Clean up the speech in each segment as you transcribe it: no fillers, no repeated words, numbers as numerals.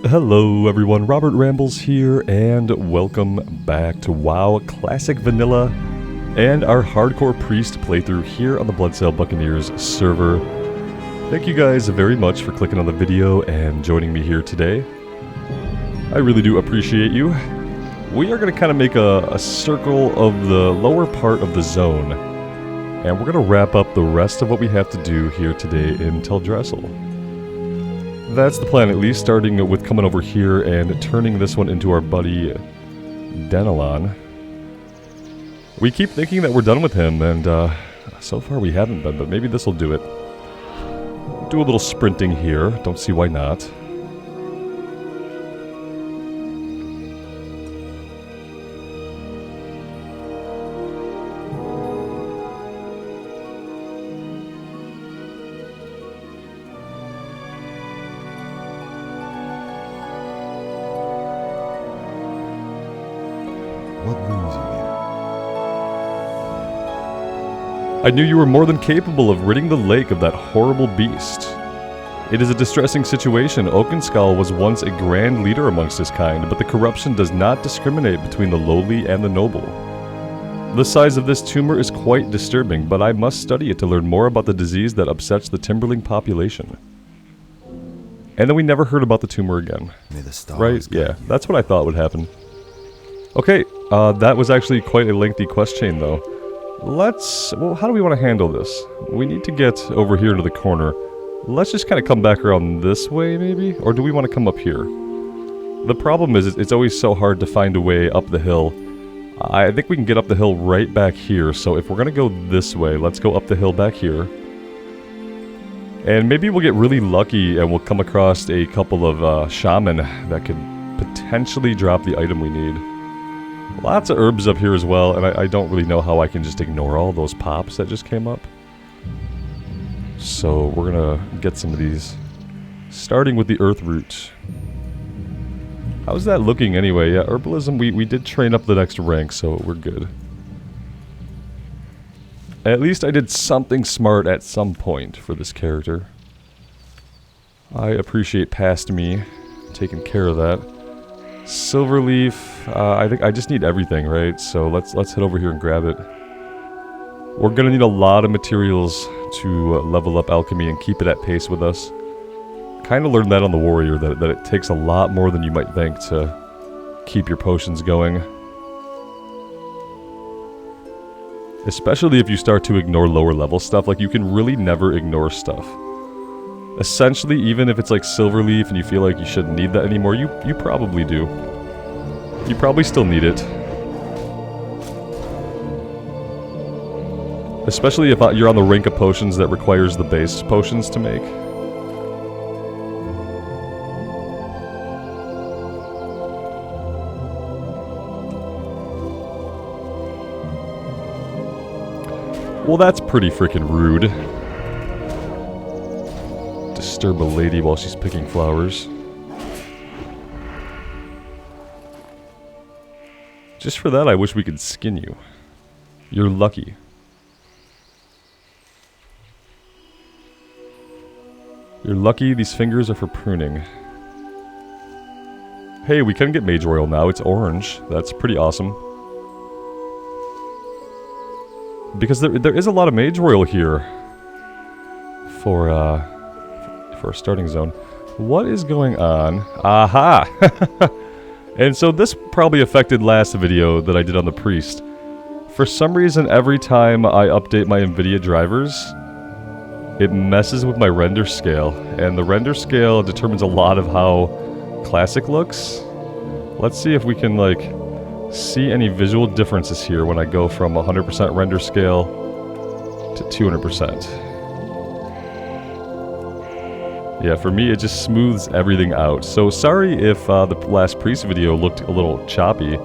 Hello everyone, Robert Rambles here, and welcome back to WoW Classic Vanilla and our Hardcore Priest playthrough here on the Bloodsail Buccaneers server. Thank you guys very much for clicking on the video and joining me here today. I really do appreciate you. We are going to kind of make a circle of the lower part of the zone, and we're going to wrap up the rest of what we have to do here today in Teldrassil. That's the plan, at least, starting with coming over here and turning this one into our buddy Denalon. We keep thinking that we're done with him, and so far we haven't been, but maybe this will do it. Do a little sprinting here, don't see why not. I knew you were more than capable of ridding the lake of that horrible beast. It is a distressing situation. Oakenskull was once a grand leader amongst his kind, but the corruption does not discriminate between the lowly and the noble. The size of this tumor is quite disturbing, but I must study it to learn more about the disease that upsets the timberling population. And then we never heard about the tumor again. Right? Yeah, that's what I thought would happen. Okay, that was actually quite a lengthy quest chain though. Well, how do we want to handle this? We need to get over here to the corner. Let's just kind of come back around this way, maybe? Or do we want to come up here? The problem is, it's always so hard to find a way up the hill. I think we can get up the hill right back here, so if we're going to go this way, let's go up the hill back here. And maybe we'll get really lucky and we'll come across a couple of shaman that could potentially drop the item we need. Lots of herbs up here as well, and I don't really know how I can just ignore all those pops that just came up. So we're gonna get some of these, starting with the earth root. How's that looking anyway? Yeah, Herbalism, we did train up the next rank, so we're good. At least I did something smart at some point for this character. I appreciate past me taking care of that. Silverleaf, I think I just need everything, right? So let's head over here and grab it. We're gonna need a lot of materials to level up alchemy and keep it at pace with us. Kind of learned that on the warrior, that it takes a lot more than you might think to keep your potions going. Especially if you start to ignore lower level stuff, like you can really never ignore stuff. Essentially, even if it's like Silverleaf and you feel like you shouldn't need that anymore, you probably do. You probably still need it. Especially if you're on the rank of potions that requires the base potions to make. Well, that's pretty freaking rude. Disturb a lady while she's picking flowers. Just for that, I wish we could skin you. You're lucky. You're lucky these fingers are for pruning. Hey, we can get mage oil now. It's orange. That's pretty awesome. Because there is a lot of mage oil here for a starting zone. What is going on? Aha! And so this probably affected last video that I did on the priest. For some reason, every time I update my NVIDIA drivers, it messes with my render scale. And the render scale determines a lot of how classic looks. Let's see if we can, like, see any visual differences here when I go from 100% render scale to 200%. Yeah, for me, it just smooths everything out. So sorry if the last priest video looked a little choppy.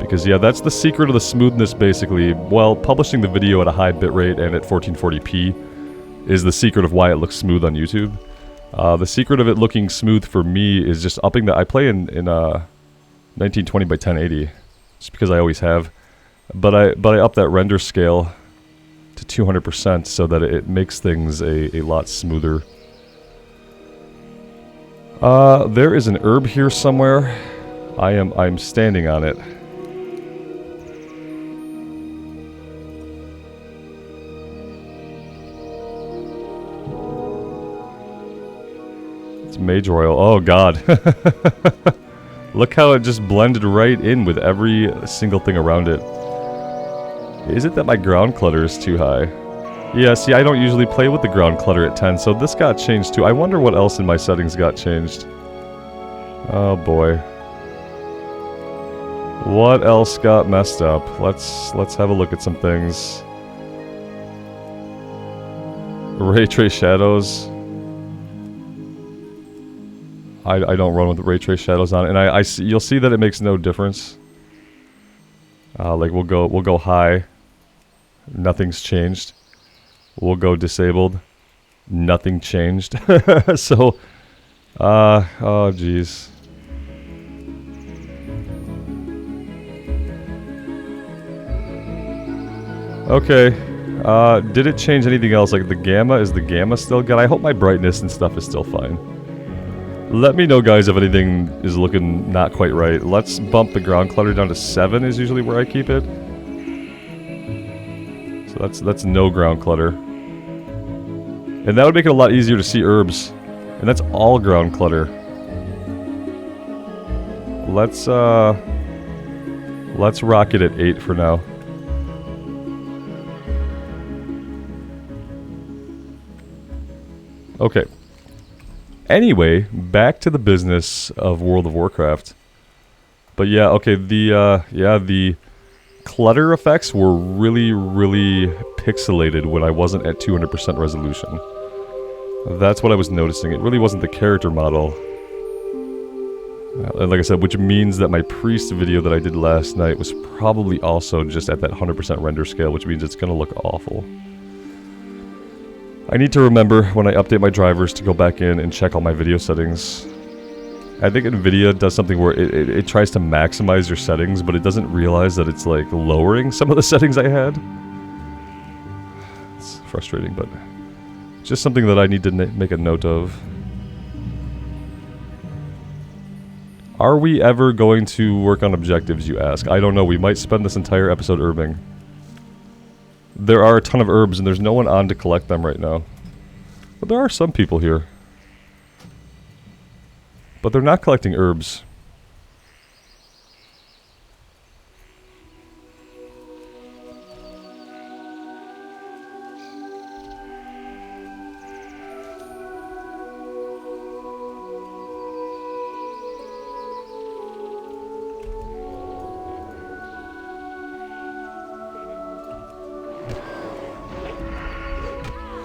Because, yeah, that's the secret of the smoothness, basically. Well, publishing the video at a high bitrate and at 1440p is the secret of why it looks smooth on YouTube. The secret of it looking smooth for me is just upping the... I play in 1920 by 1080, just because I always have. But I up that render scale to 200% so that it makes things a lot smoother. There is an herb here somewhere. I'm standing on it. It's mage oil. Oh god. Look how it just blended right in with every single thing around it. Is it that my ground clutter is too high? Yeah, see, I don't usually play with the ground clutter at 10, so this got changed too. I wonder what else in my settings got changed. Oh boy. What else got messed up? Let's have a look at some things. Ray trace shadows. I don't run with the ray trace shadows on, and you'll see that it makes no difference. Like we'll go high. Nothing's changed. We'll go disabled. Nothing changed. So, oh jeez. Okay. Did it change anything else? Like the gamma, is the gamma still good? I hope my brightness and stuff is still fine. Let me know, guys, if anything is looking not quite right. Let's bump the ground clutter down to 7 is usually where I keep it. So that's no ground clutter. And that would make it a lot easier to see herbs. And that's all ground clutter. Let's rock it at 8 for now. Okay. Anyway, back to the business of World of Warcraft. But yeah, okay, the clutter effects were really, really pixelated when I wasn't at 200% resolution. That's what I was noticing. It really wasn't the character model. And like I said, which means that my priest video that I did last night was probably also just at that 100% render scale, which means it's going to look awful. I need to remember when I update my drivers to go back in and check all my video settings. I think NVIDIA does something where it tries to maximize your settings, but it doesn't realize that it's like lowering some of the settings I had. It's frustrating, but just something that I need to make a note of. Are we ever going to work on objectives, you ask? I don't know. We might spend this entire episode herbing. There are a ton of herbs, and there's no one on to collect them right now. But there are some people here. But they're not collecting herbs.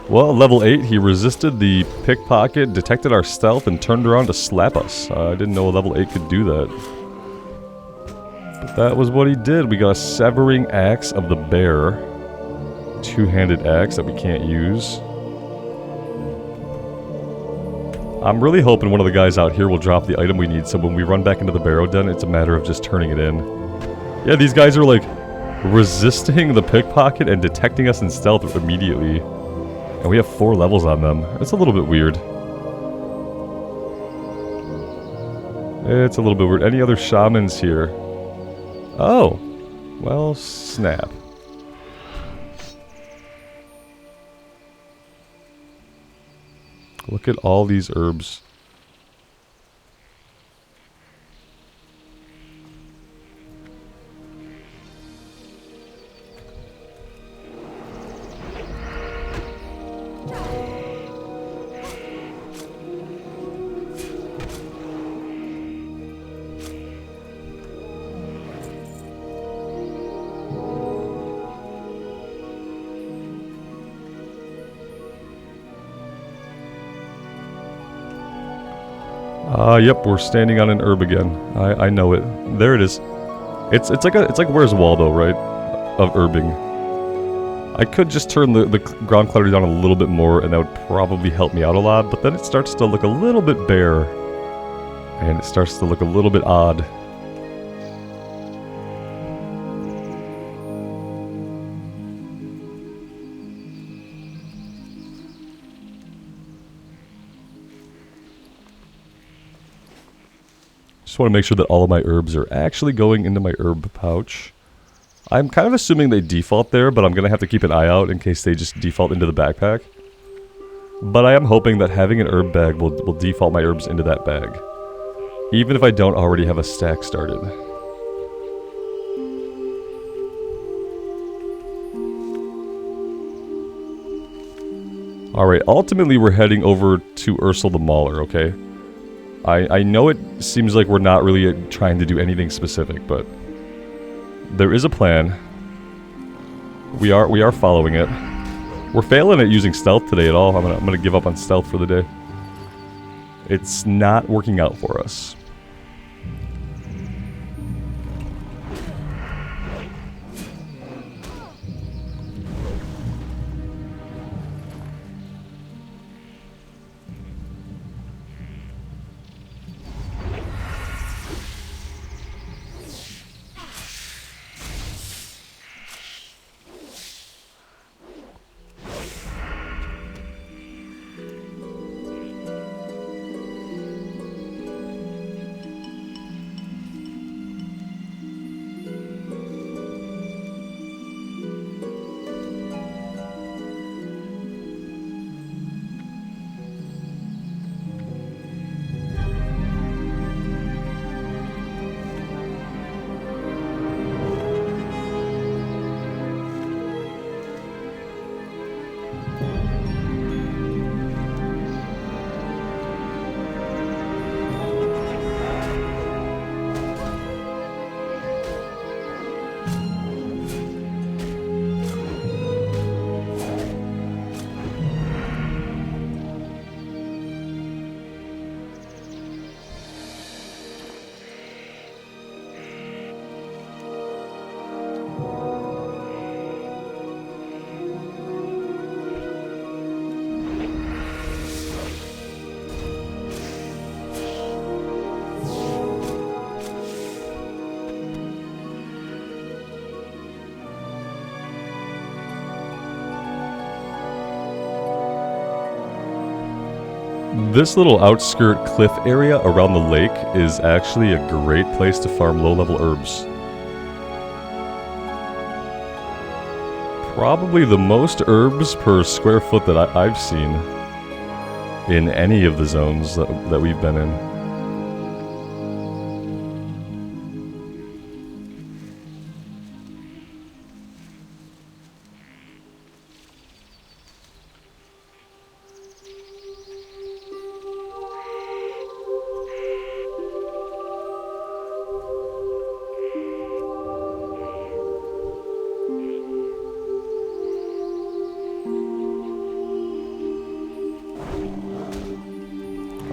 Well, level 8, he resisted the pickpocket, detected our stealth, and turned around to slap us. I didn't know a level 8 could do that. But that was what he did. We got a severing axe of the bear. Two-handed axe that we can't use. I'm really hoping one of the guys out here will drop the item we need, so when we run back into the Barrow Den, it's a matter of just turning it in. Yeah, these guys are like resisting the pickpocket and detecting us in stealth immediately. And we have 4 levels on them. It's a little bit weird. It's a little bit weird. Any other shamans here? Oh. Well, snap. Look at all these herbs. Yep, we're standing on an herb again. I know it. There it is. It's like Where's Waldo, right? Of herbing. I could just turn the ground clutter down a little bit more, and that would probably help me out a lot, but then it starts to look a little bit bare. And it starts to look a little bit odd. Just want to make sure that all of my herbs are actually going into my herb pouch. I'm kind of assuming they default there, but I'm going to have to keep an eye out in case they just default into the backpack. But I am hoping that having an herb bag will default my herbs into that bag. Even if I don't already have a stack started. Alright, ultimately we're heading over to Ursul the Mauler, okay? I know it seems like we're not really trying to do anything specific, but there is a plan. We are following it. We're failing at using stealth today at all. I'm gonna give up on stealth for the day. It's not working out for us. This little outskirt cliff area around the lake is actually a great place to farm low-level herbs. Probably the most herbs per square foot that I've seen in any of the zones that we've been in.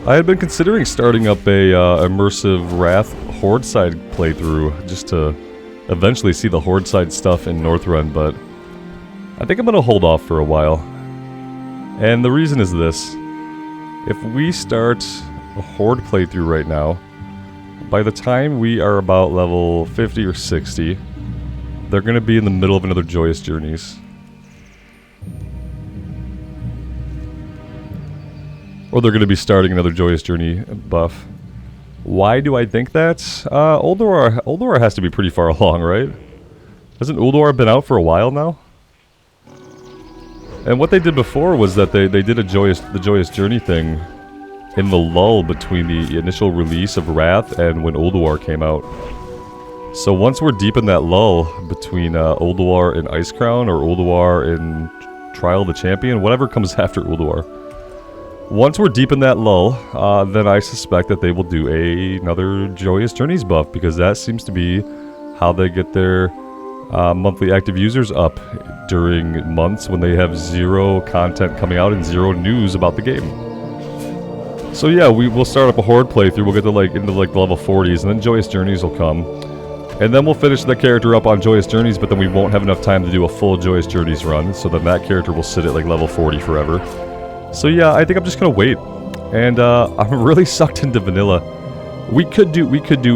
I had been considering starting up a immersive Wrath Horde side playthrough just to eventually see the Horde side stuff in Northrend, but I think I'm going to hold off for a while. And the reason is this. If we start a Horde playthrough right now, by the time we are about level 50 or 60, they're going to be in the middle of another Joyous Journeys. Or they're going to be starting another Joyous Journey buff. Why do I think that? Ulduar has to be pretty far along, right? Hasn't Ulduar been out for a while now? And what they did before was that they did the Joyous Journey thing in the lull between the initial release of Wrath and when Ulduar came out. So once we're deep in that lull between Ulduar and Icecrown or Ulduar and Trial of the Champion, whatever comes after Ulduar. Once we're deep in that lull, then I suspect that they will do another Joyous Journeys buff, because that seems to be how they get their monthly active users up during months when they have zero content coming out and zero news about the game. So yeah, we'll start up a Horde playthrough, we'll get to into the level 40s, and then Joyous Journeys will come. And then we'll finish the character up on Joyous Journeys, but then we won't have enough time to do a full Joyous Journeys run, so then that character will sit at level 40 forever. So yeah, I think I'm just gonna wait, and I'm really sucked into vanilla. We could do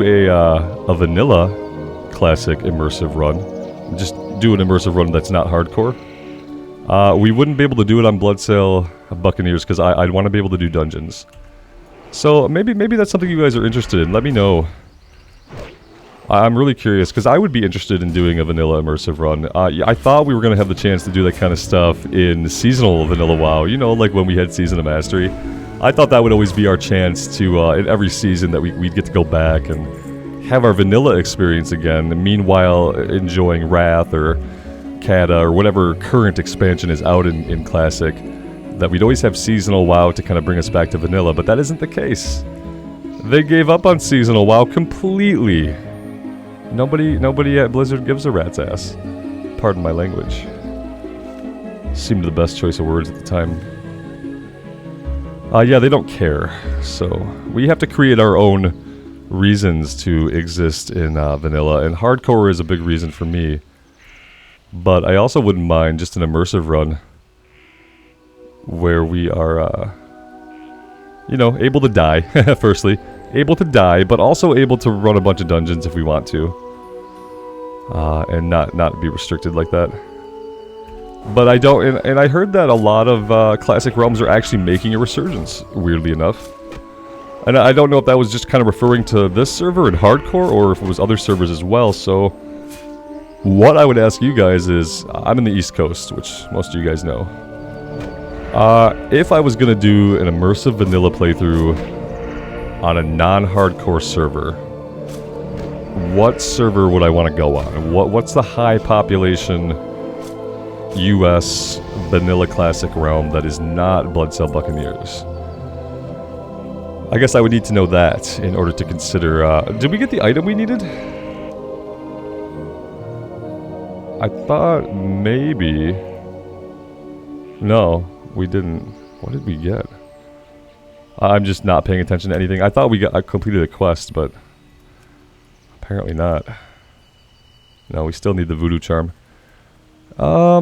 a vanilla classic immersive run, just do an immersive run that's not hardcore. We wouldn't be able to do it on Bloodsail Buccaneers because I'd want to be able to do dungeons. So maybe that's something you guys are interested in. Let me know. I'm really curious, because I would be interested in doing a vanilla immersive run. I thought we were going to have the chance to do that kind of stuff in seasonal vanilla WoW. You know, like when we had Season of Mastery. I thought that would always be our chance to, in every season, that we'd get to go back and have our vanilla experience again, meanwhile enjoying Wrath or Kata or whatever current expansion is out in Classic. That we'd always have seasonal WoW to kind of bring us back to vanilla, but that isn't the case. They gave up on seasonal WoW completely. Nobody at Blizzard gives a rat's ass. Pardon my language. Seemed the best choice of words at the time. Yeah, they don't care. So, we have to create our own reasons to exist in vanilla, and hardcore is a big reason for me. But I also wouldn't mind just an immersive run where we are, you know, able to die, firstly. Able to die, but also able to run a bunch of dungeons if we want to. And not be restricted like that. But I don't, and I heard that a lot of Classic Realms are actually making a resurgence, weirdly enough. And I don't know if that was just kind of referring to this server in hardcore, or if it was other servers as well, so... What I would ask you guys is, I'm in the East Coast, which most of you guys know. If I was gonna do an immersive vanilla playthrough on a non-hardcore server, what server would I want to go on? What's the high population US vanilla classic realm that is not Bloodsail Buccaneers? I guess I would need to know that in order to consider, did we get the item we needed? I thought maybe... No, we didn't. What did we get? I'm just not paying attention to anything. I thought I completed a quest, but... Apparently not. No, we still need the voodoo charm. Yeah,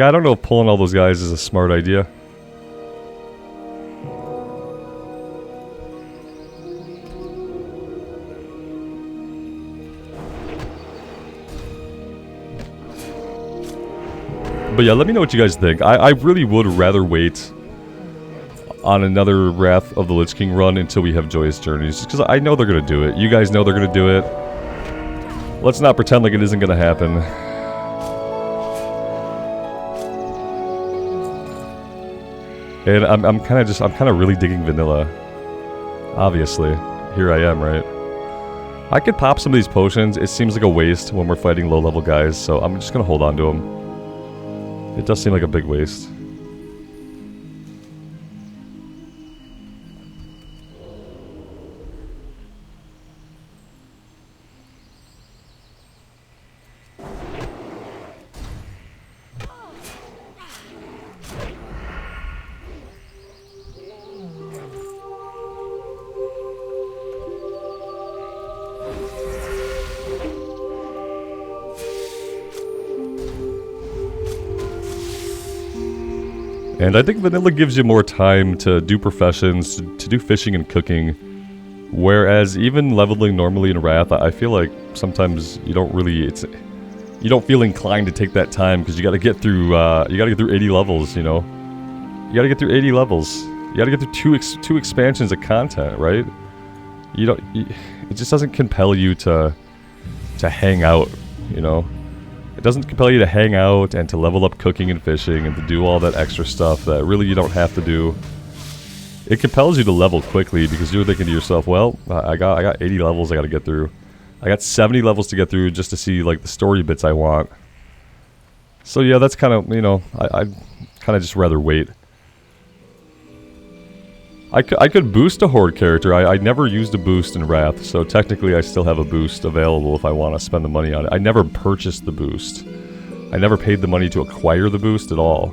I don't know if pulling all those guys is a smart idea. But yeah, let me know what you guys think. I really would rather wait on another Wrath of the Lich King run until we have Joyous Journeys, just because I know they're going to do it. You guys know they're going to do it. Let's not pretend like it isn't going to happen. And I'm kind of really digging vanilla. Obviously. Here I am, right? I could pop some of these potions. It seems like a waste when we're fighting low-level guys, so I'm just going to hold on to them. It does seem like a big waste. And I think vanilla gives you more time to do professions, to do fishing and cooking. Whereas even leveling normally in Wrath, I feel like sometimes you don't really, you don't feel inclined to take that time because you got to get through 80 levels, you know. You got to get through 80 levels. You got to get through two expansions of content, right? It just doesn't compel you to hang out, you know. It doesn't compel you to hang out and to level up cooking and fishing and to do all that extra stuff that really you don't have to do. It compels you to level quickly because you're thinking to yourself, well, I got 80 levels I got to get through. I got 70 levels to get through just to see like the story bits I want. So yeah, that's kind of, you know, I'd kind of just rather wait. I could boost a Horde character. I never used a boost in Wrath, so technically I still have a boost available if I want to spend the money on it. I never purchased the boost. I never paid the money to acquire the boost at all.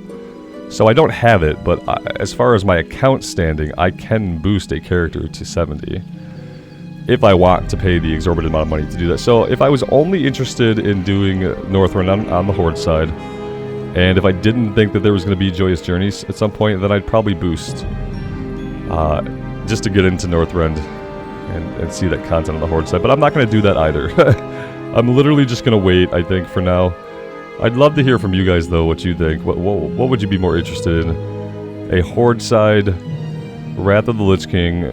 So I don't have it, but as far as my account standing, I can boost a character to 70. If I want to pay the exorbitant amount of money to do that. So if I was only interested in doing Northrend on the Horde side, and if I didn't think that there was going to be Joyous Journeys at some point, then I'd probably boost. Just to get into Northrend and see that content on the Horde side. But I'm not going to do that either. I'm literally just going to wait, I think, for now. I'd love to hear from you guys, though, what you think. What would you be more interested in? a Horde side Wrath of the Lich King,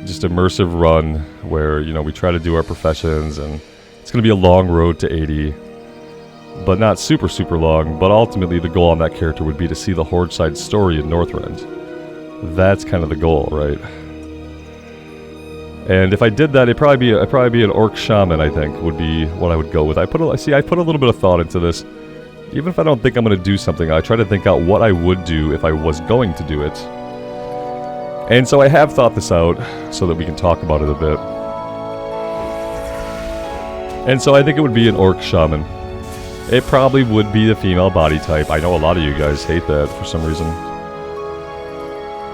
just immersive run where, you know, we try to do our professions, and it's going to be a long road to 80, but not super, super long. But ultimately, the goal on that character would be to see the Horde side story in Northrend. That's kind of the goal, right? And if I did that, it'd probably be an Orc Shaman, I think, would be what I would go with. I put a little bit of thought into this. Even if I don't think I'm going to do something, I try to think out what I would do if I was going to do it. And so I have thought this out so that we can talk about it a bit. And so I think it would be an Orc Shaman. It probably would be the female body type. I know a lot of you guys hate that for some reason.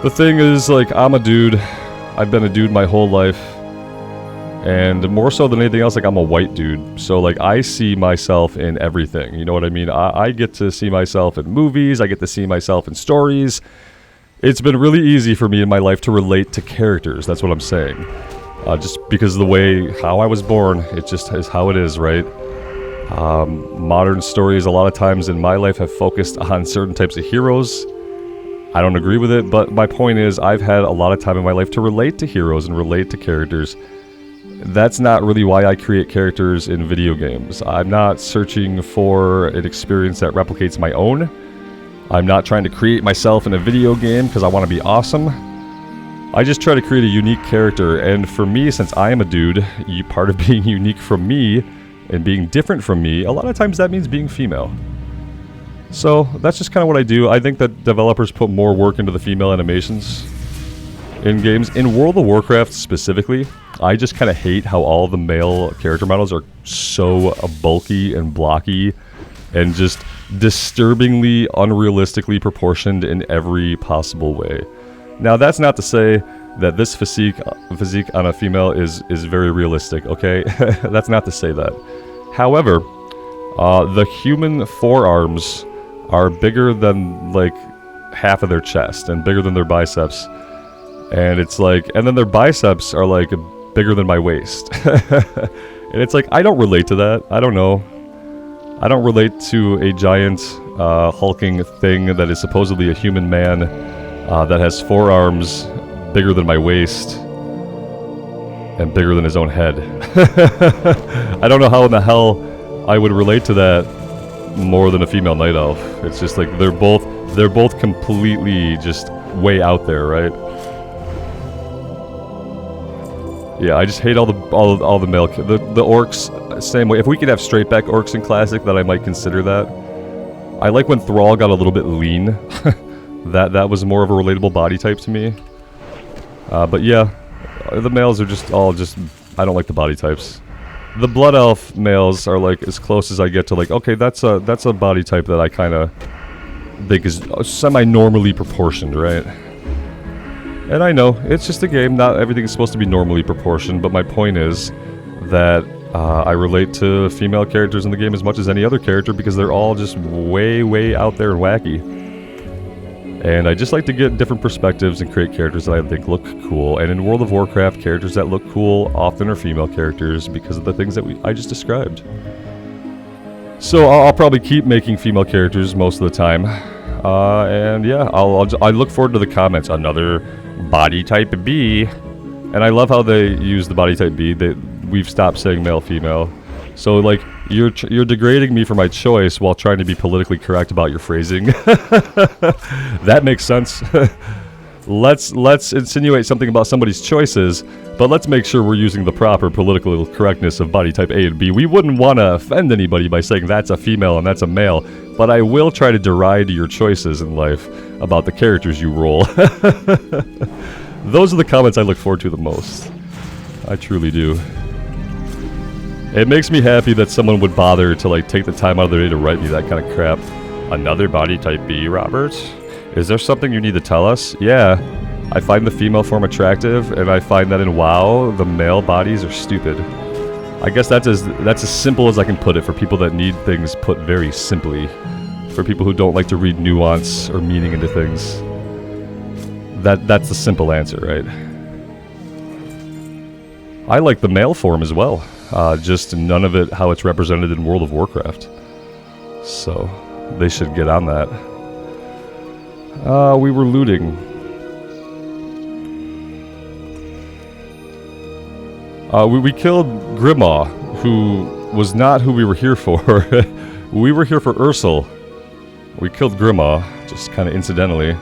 The thing is, like, I'm a dude. I've been a dude my whole life. And more so than anything else, like, I'm a white dude. So, like, I see myself in everything. You know what I mean? I get to see myself in movies. I get to see myself in stories. It's been really easy for me in my life to relate to characters. That's what I'm saying. Just because of the way, how I was born, it just is how it is, right? Modern stories a lot of times in my life have focused on certain types of heroes. I don't agree with it, but my point is I've had a lot of time in my life to relate to heroes and relate to characters. That's not really why I create characters in video games. I'm not searching for an experience that replicates my own. I'm not trying to create myself in a video game because I want to be awesome. I just try to create a unique character, and for me, since I am a dude, part of being unique from me and being different from me, a lot of times that means being female. So that's just kind of what I do. I think that developers put more work into the female animations in games. In World of Warcraft specifically, I just kind of hate how all the male character models are so bulky and blocky and just disturbingly unrealistically proportioned in every possible way. Now, that's not to say that this physique on a female is very realistic, okay? That's not to say that. However, the human forearms are bigger than, like, half of their chest and bigger than their biceps. And it's like, and then their biceps are, like, bigger than my waist. And it's like, I don't relate to that. I don't know. I don't relate to a giant, hulking thing that is supposedly a human man that has forearms bigger than my waist and bigger than his own head. I don't know how in the hell I would relate to that more than a female night elf. It's just like they're both completely just way out there, right? Yeah, I just hate all the male the orcs same way. If we could have straight back orcs in Classic, then I might consider that. I like when Thrall got a little bit lean. that was more of a relatable body type to me. But yeah, the males are just all I don't like the body types. The Blood Elf males are like as close as I get to like, okay, that's a body type that I kind of think is semi-normally proportioned, right? And I know, it's just a game, not everything is supposed to be normally proportioned, but my point is that I relate to female characters in the game as much as any other character because they're all just way, way out there and wacky. And I just like to get different perspectives and create characters that I think look cool. And in World of Warcraft, characters that look cool often are female characters because of the things that I just described. So I'll probably keep making female characters most of the time. And yeah, I look forward to the comments. Another body type B. And I love how they use the body type B. We've stopped saying male, female. So like, you're degrading me for my choice while trying to be politically correct about your phrasing. That makes sense. Let's insinuate something about somebody's choices, but let's make sure we're using the proper political correctness of body type A and B. We wouldn't want to offend anybody by saying that's a female and that's a male, but I will try to deride your choices in life about the characters you roll. Those are the comments I look forward to the most. I truly do. It makes me happy that someone would bother to like take the time out of their day to write me that kind of crap. Another body type B, Robert? Is there something you need to tell us? Yeah, I find the female form attractive, and I find that in WoW, the male bodies are stupid. I guess that's as simple as I can put it for people that need things put very simply. For people who don't like to read nuance or meaning into things. That's the simple answer, right? I like the male form as well. Just none of it how it's represented in World of Warcraft. So, they should get on that. We were looting. We killed Grimmaw, who was not who we were here for. We were here for Ursul. We killed Grimmaw, just kind of incidentally.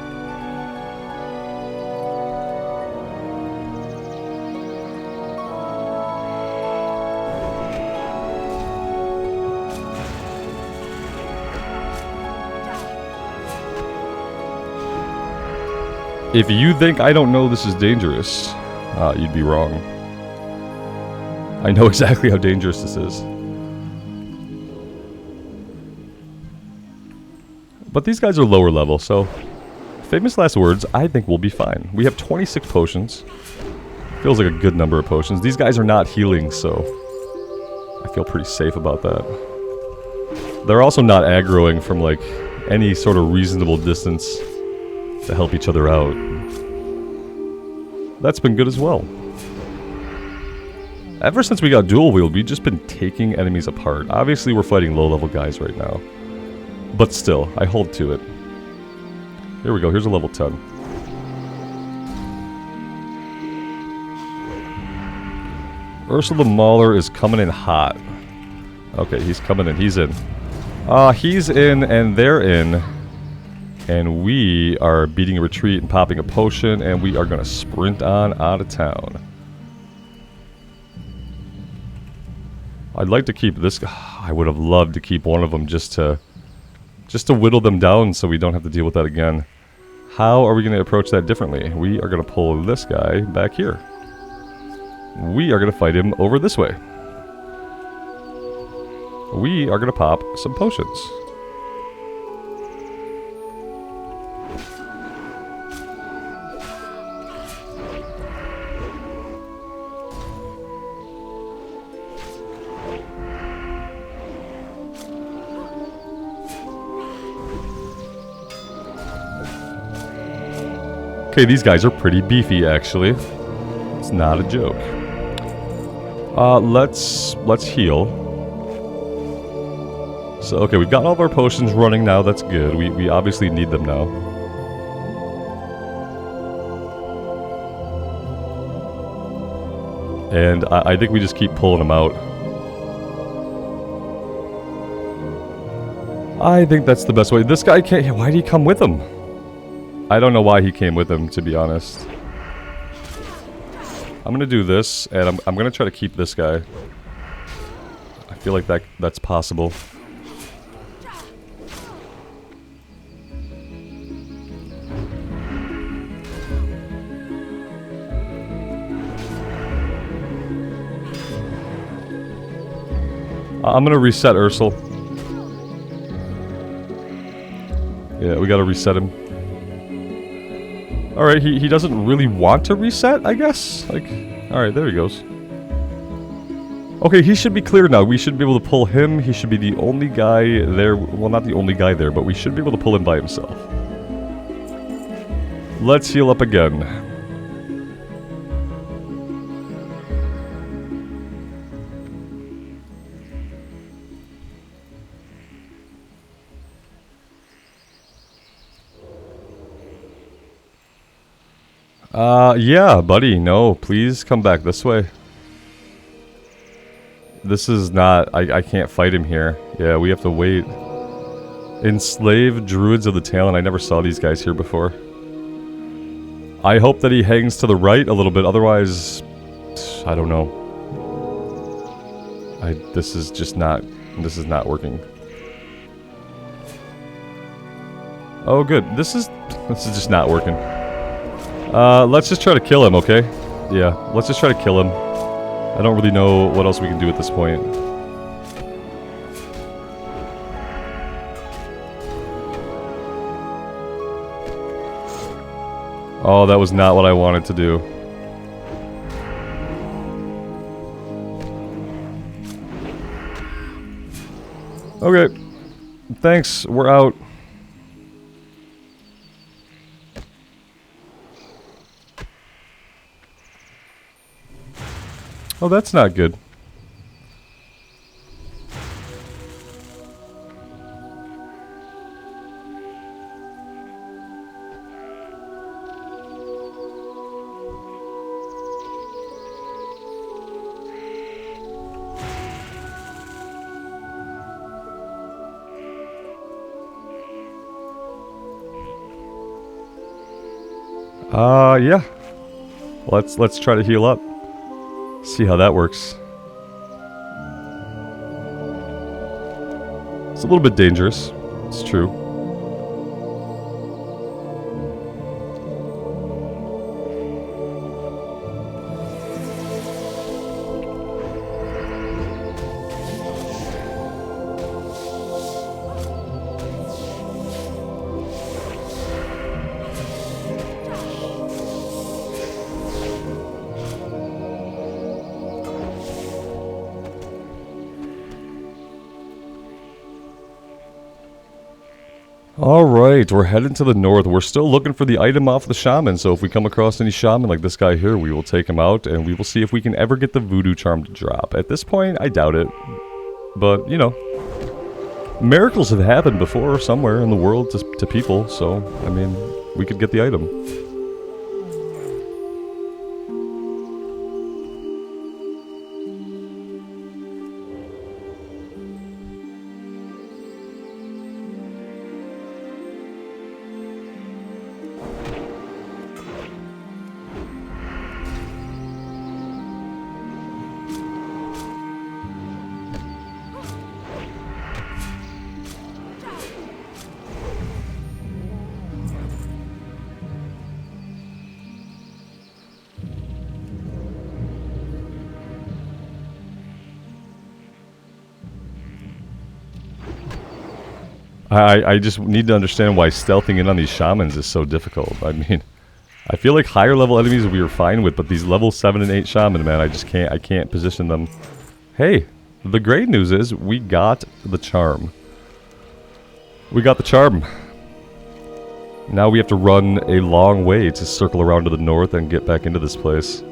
If you think I don't know this is dangerous, you'd be wrong. I know exactly how dangerous this is. But these guys are lower level, so famous last words, I think we'll be fine. We have 26 potions. Feels like a good number of potions. These guys are not healing, so I feel pretty safe about that. They're also not aggroing from like any sort of reasonable distance to help each other out. That's been good as well. Ever since we got dual wield, we've just been taking enemies apart. Obviously, we're fighting low-level guys right now. But still, I hold to it. Here we go, here's a level 10. Ursul the Mauler is coming in hot. Okay, he's coming in, he's in. He's in and they're in. And we are beating a retreat and popping a potion, and we are gonna sprint on out of town. I'd like to keep this guy. I would have loved to keep one of them just to whittle them down so we don't have to deal with that again. How are we going to approach that differently? We are going to pull this guy back here. We are going to fight him over this way. We are going to pop some potions. Okay, these guys are pretty beefy, actually. It's not a joke. Let's heal. So, okay, we've got all of our potions running now. That's good. We obviously need them now. And I think we just keep pulling them out. I think that's the best way. This guy can't... Why did he come with him? I don't know why he came with him, to be honest. I'm gonna do this, and I'm gonna try to keep this guy. I feel like that's possible. I'm gonna reset Ursul. Yeah, we gotta reset him. Alright, he doesn't really want to reset, I guess? Like, alright, there he goes. Okay, he should be clear now. We should be able to pull him. He should be the only guy there. Well, not the only guy there, but we should be able to pull him by himself. Let's heal up again. Yeah, buddy, no, please come back this way. This is not, I can't fight him here. Yeah, we have to wait. Enslaved Druids of the Talon, I never saw these guys here before. I hope that he hangs to the right a little bit, otherwise, I don't know. This is not working. Oh good, this is just not working. Let's just try to kill him, okay? Yeah, let's just try to kill him. I don't really know what else we can do at this point. Oh, that was not what I wanted to do. Okay. Thanks, we're out. Oh, that's not good. Yeah. Let's try to heal up. See how that works. It's a little bit dangerous. It's true. Alright, we're heading to the north. We're still looking for the item off the shaman, so if we come across any shaman like this guy here, we will take him out, and we will see if we can ever get the voodoo charm to drop. At this point, I doubt it. But, you know, miracles have happened before somewhere in the world to people, so, I mean, we could get the item. I just need to understand why stealthing in on these shamans is so difficult. I mean, I feel like higher level enemies we were fine with, but these level 7 and 8 shaman, man, I can't position them. Hey, the great news is we got the charm. We got the charm. Now we have to run a long way to circle around to the north and get back into this place.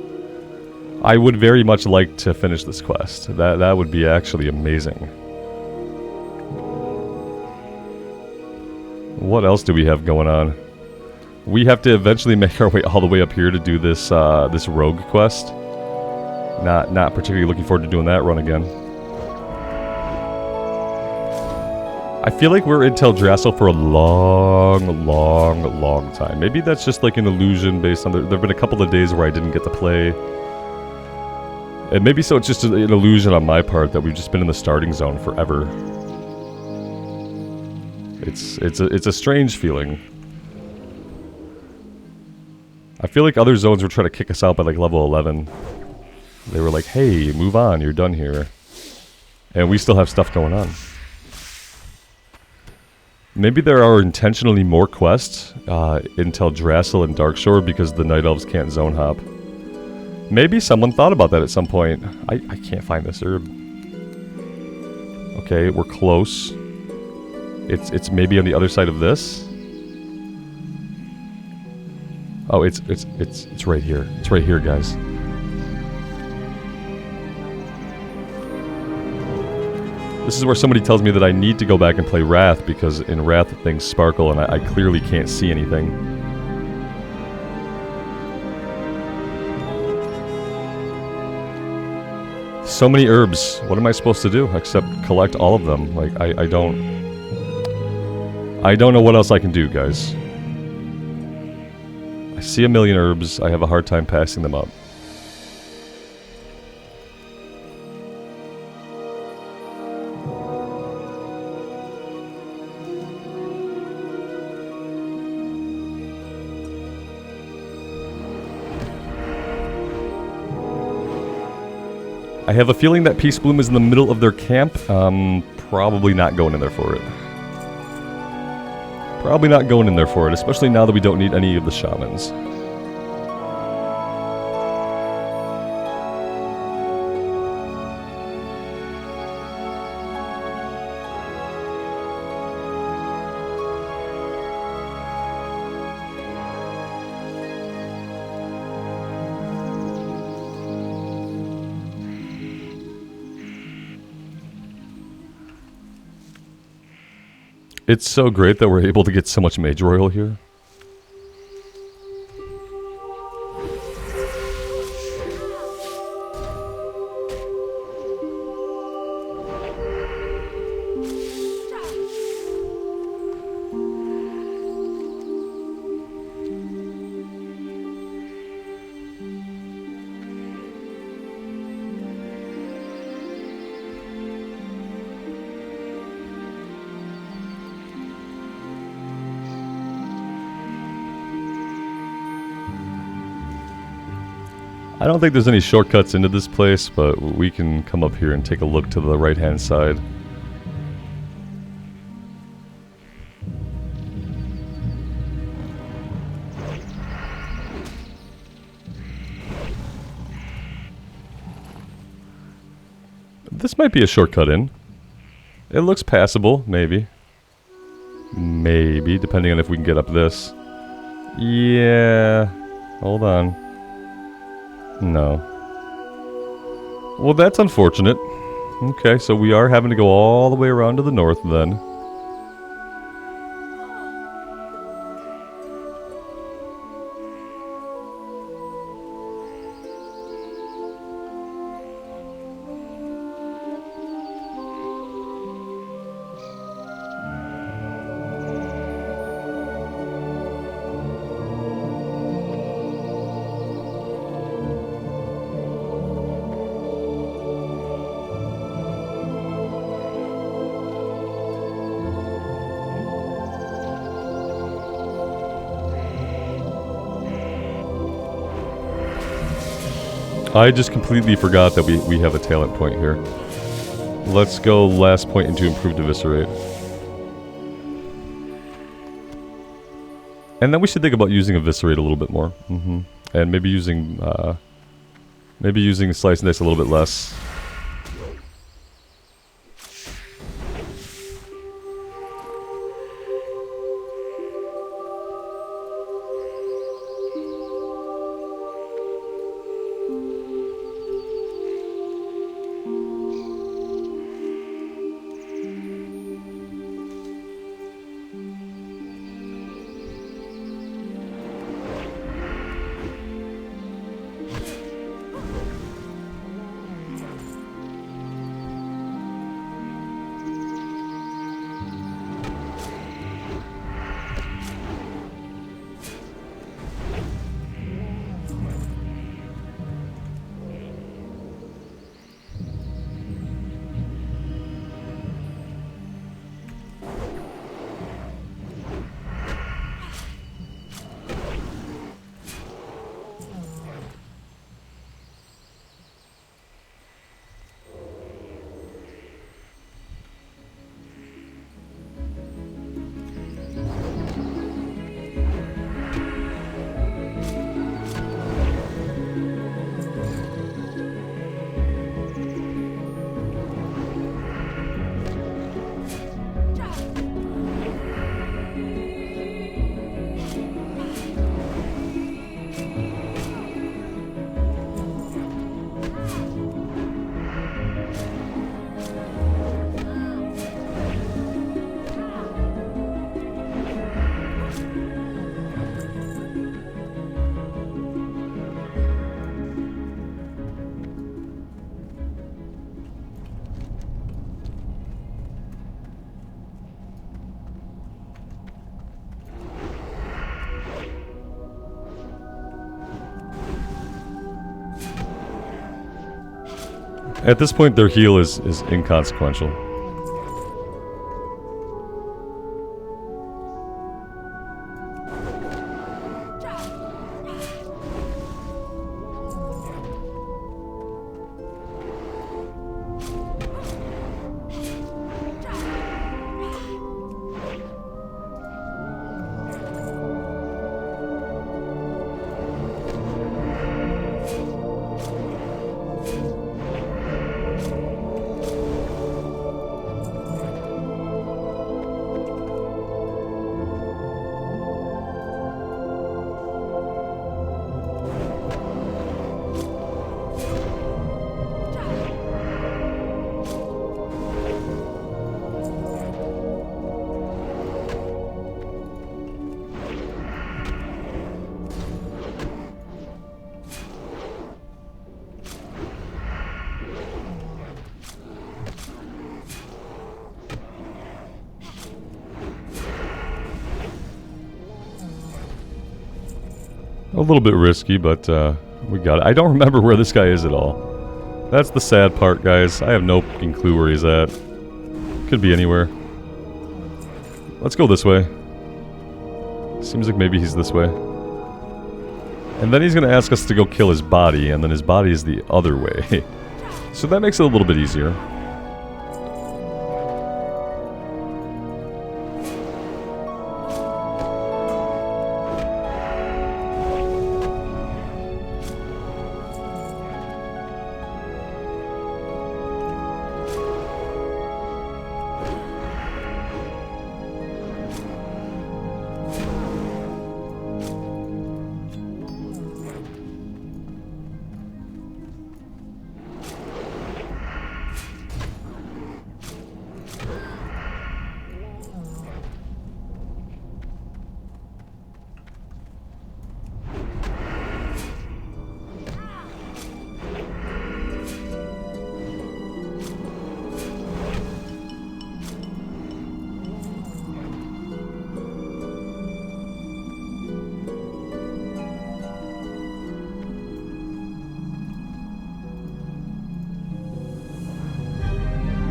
I would very much like to finish this quest. That would be actually amazing. What else do we have going on? We have to eventually make our way all the way up here to do this this rogue quest. Not particularly looking forward to doing that run again. I feel like we're in Teldrassil for a long time. Maybe that's just like an illusion based on... There have been a couple of days where I didn't get to play. And maybe so it's just an illusion on my part that we've just been in the starting zone forever. It's a strange feeling. I feel like other zones were trying to kick us out by like level 11. They were like, hey, move on, you're done here. And we still have stuff going on. Maybe there are intentionally more quests in Teldrassil and Darkshore because the Night Elves can't zone hop. Maybe someone thought about that at some point. I can't find this herb. Okay, we're close. It's maybe on the other side of this. Oh, it's right here. It's right here, guys. This is where somebody tells me that I need to go back and play Wrath because in Wrath things sparkle and I clearly can't see anything. So many herbs. What am I supposed to do except collect all of them? Like I don't know what else I can do, guys. I see a million herbs. I have a hard time passing them up. I have a feeling that Peace Bloom is in the middle of their camp. Probably not going in there for it. Probably not going in there for it, especially now that we don't need any of the shamans. It's so great that we're able to get so much mage royal here. I don't think there's any shortcuts into this place, but we can come up here and take a look to the right-hand side. This might be a shortcut in. It looks passable, maybe. Maybe, depending on if we can get up this. Yeah. Hold on. No. Well, that's unfortunate. Okay, so we are having to go all the way around to the north then. I just completely forgot that we have a talent point here. Let's go last point into improved eviscerate. And then we should think about using eviscerate a little bit more. And maybe using slice and dice a little bit less. At this point, their heal is inconsequential. A little bit risky, but we got it. I don't remember where this guy is at all. That's the sad part, guys. I have no fucking clue where he's at. Could be anywhere. Let's go this way. Seems like maybe he's this way. And then he's going to ask us to go kill his body, and then his body is the other way. So that makes it a little bit easier.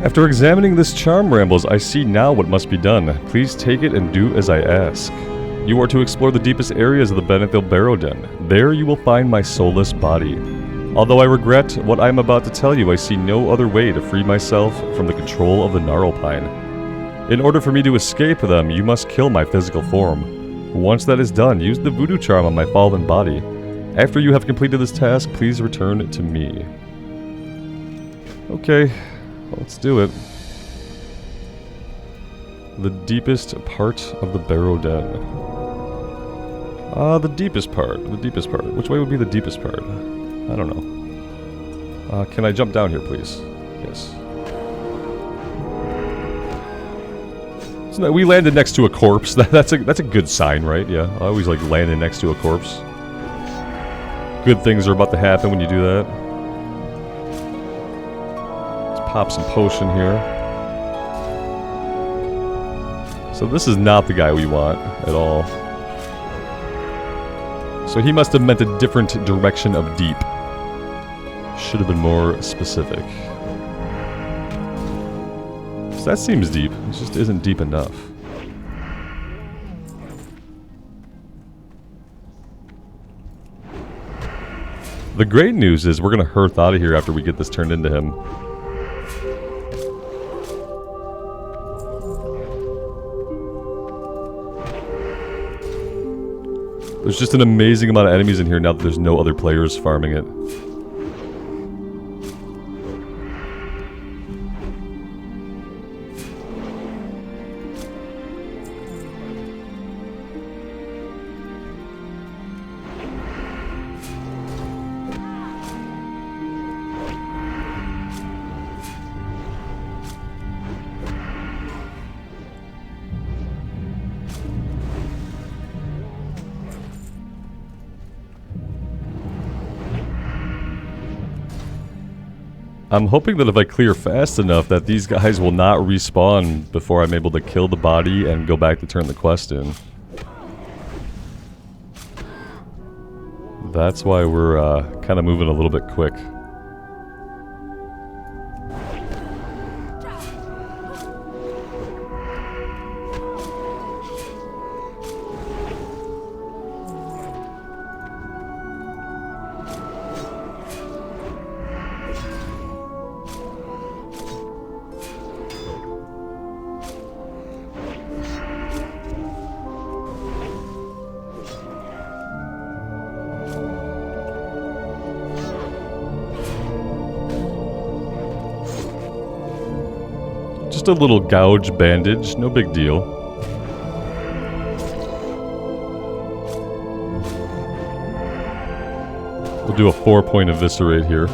After examining this charm, Rambles, I see now what must be done. Please take it and do as I ask. You are to explore the deepest areas of the Barrow Den. There you will find my soulless body. Although I regret what I am about to tell you, I see no other way to free myself from the control of the Gnarlpine. In order for me to escape them, you must kill my physical form. Once that is done, use the voodoo charm on my fallen body. After you have completed this task, please return to me. Okay. Let's do it. The deepest part of the Barrow Den. The deepest part. The deepest part. Which way would be the deepest part? I don't know. Can I jump down here, please? Yes. So we landed next to a corpse. That's a good sign, right? Yeah. I always like landing next to a corpse. Good things are about to happen when you do that. Pop some potion here. So this is not the guy we want at all. So he must have meant a different direction of deep. Should have been more specific. So that seems deep. It just isn't deep enough. The great news is we're going to hearth out of here after we get this turned into him. There's just an amazing amount of enemies in here now that there's no other players farming it. I'm hoping that if I clear fast enough that these guys will not respawn before I'm able to kill the body and go back to turn the quest in. That's why we're kind of moving a little bit quick. Just a little gouge bandage, no big deal. We'll do a 4-point eviscerate here.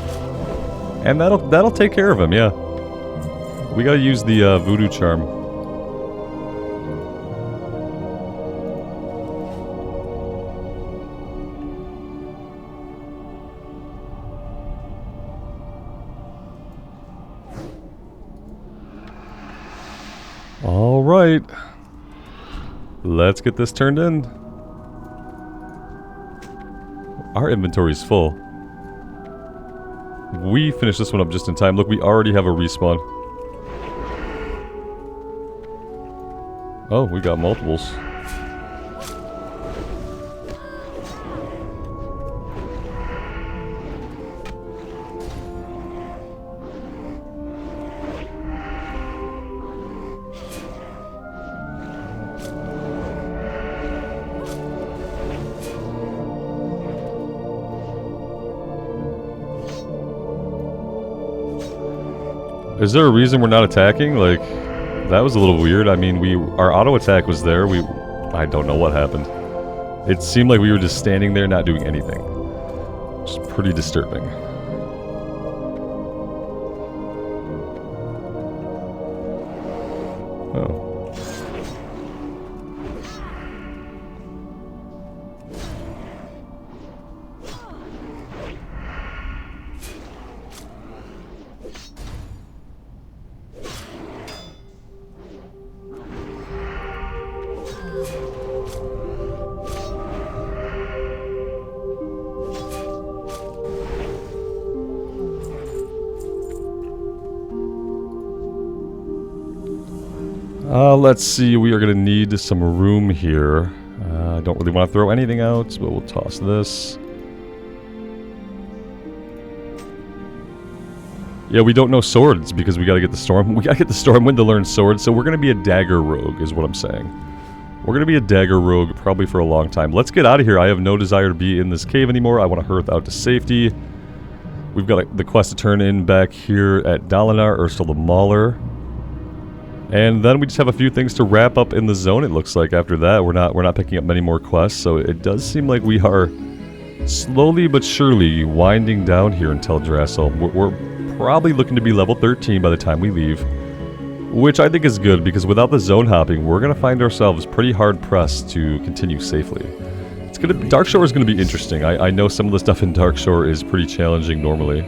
And that'll take care of him, yeah. We gotta use the voodoo charm. Alright. Let's get this turned in. Our inventory's full. We finished this one up just in time. Look, we already have a respawn. Oh, we got multiples. Is there a reason we're not attacking? Like, that was a little weird. I mean, our auto attack was there. I don't know what happened. It seemed like we were just standing there not doing anything. Which is pretty disturbing. Oh. Let's see, we are going to need some room here. I don't really want to throw anything out, but we'll toss this. Yeah, we don't know swords because we got to get the storm. We got to get the Stormwind to learn swords, so we're going to be a dagger rogue is what I'm saying. We're going to be a dagger rogue probably for a long time. Let's get out of here. I have no desire to be in this cave anymore. I want to hearth out to safety. We've got the quest to turn in back here at Dalinar, Ursul the Mauler. And then we just have a few things to wrap up in the zone, it looks like. After that, we're not picking up many more quests, so it does seem like we are slowly but surely winding down here in Teldrassil. We're probably looking to be level 13 by the time we leave, which I think is good, because without the zone hopping, we're going to find ourselves pretty hard-pressed to continue safely. Darkshore is going to be interesting. I know some of the stuff in Darkshore is pretty challenging normally.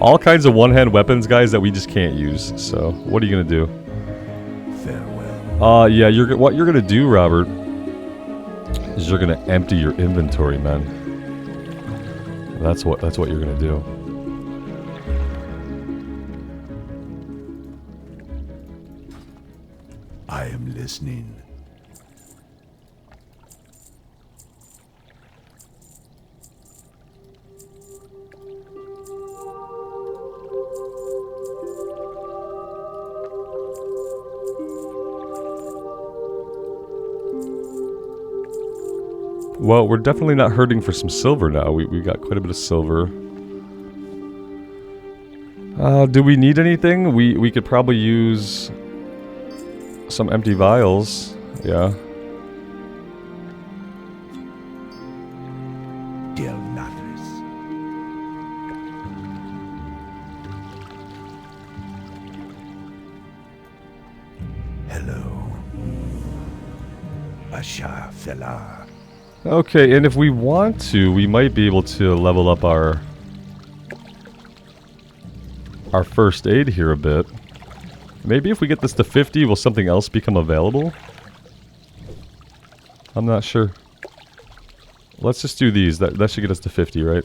All kinds of one-hand weapons, guys, that we just can't use, so what are you going to do? Yeah, what you're gonna do, Robert, is you're gonna empty your inventory, man. That's what you're gonna do. I am listening. Well, we're definitely not hurting for some silver now. We got quite a bit of silver. Do we need anything? We could probably use some empty vials. Yeah. Hello. Asha Fela. Okay, and if we want to, we might be able to level up our first aid here a bit. Maybe if we get this to 50, will something else become available? I'm not sure. Let's just do these. That should get us to 50, right?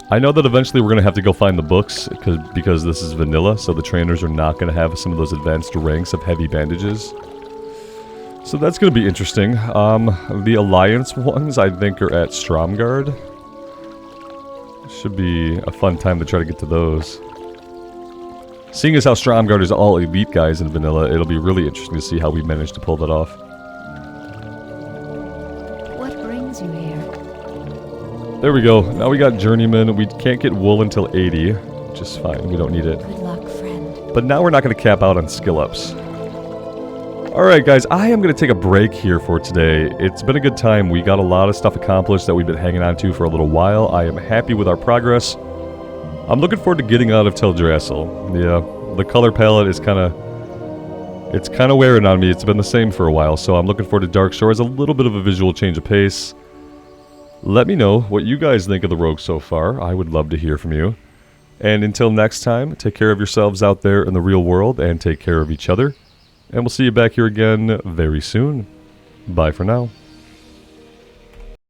I know that eventually we're going to have to go find the books, because this is vanilla, so the trainers are not going to have some of those advanced ranks of heavy bandages. So that's going to be interesting. The Alliance ones, I think, are at Stromgarde. Should be a fun time to try to get to those. Seeing as how Stromgarde is all elite guys in vanilla, it'll be really interesting to see how we manage to pull that off. What brings you here? There we go. Now we got Journeyman. We can't get wool until 80, which is fine. We don't need it. Good luck, friend. But now we're not going to cap out on skill ups. Alright guys, I am going to take a break here for today. It's been a good time. We got a lot of stuff accomplished that we've been hanging on to for a little while. I am happy with our progress. I'm looking forward to getting out of Teldrassil. Yeah, the color palette is kind of wearing on me. It's been the same for a while, so I'm looking forward to Darkshore as a little bit of a visual change of pace. Let me know what you guys think of the rogue so far. I would love to hear from you. And until next time, take care of yourselves out there in the real world and take care of each other. And we'll see you back here again very soon. Bye for now.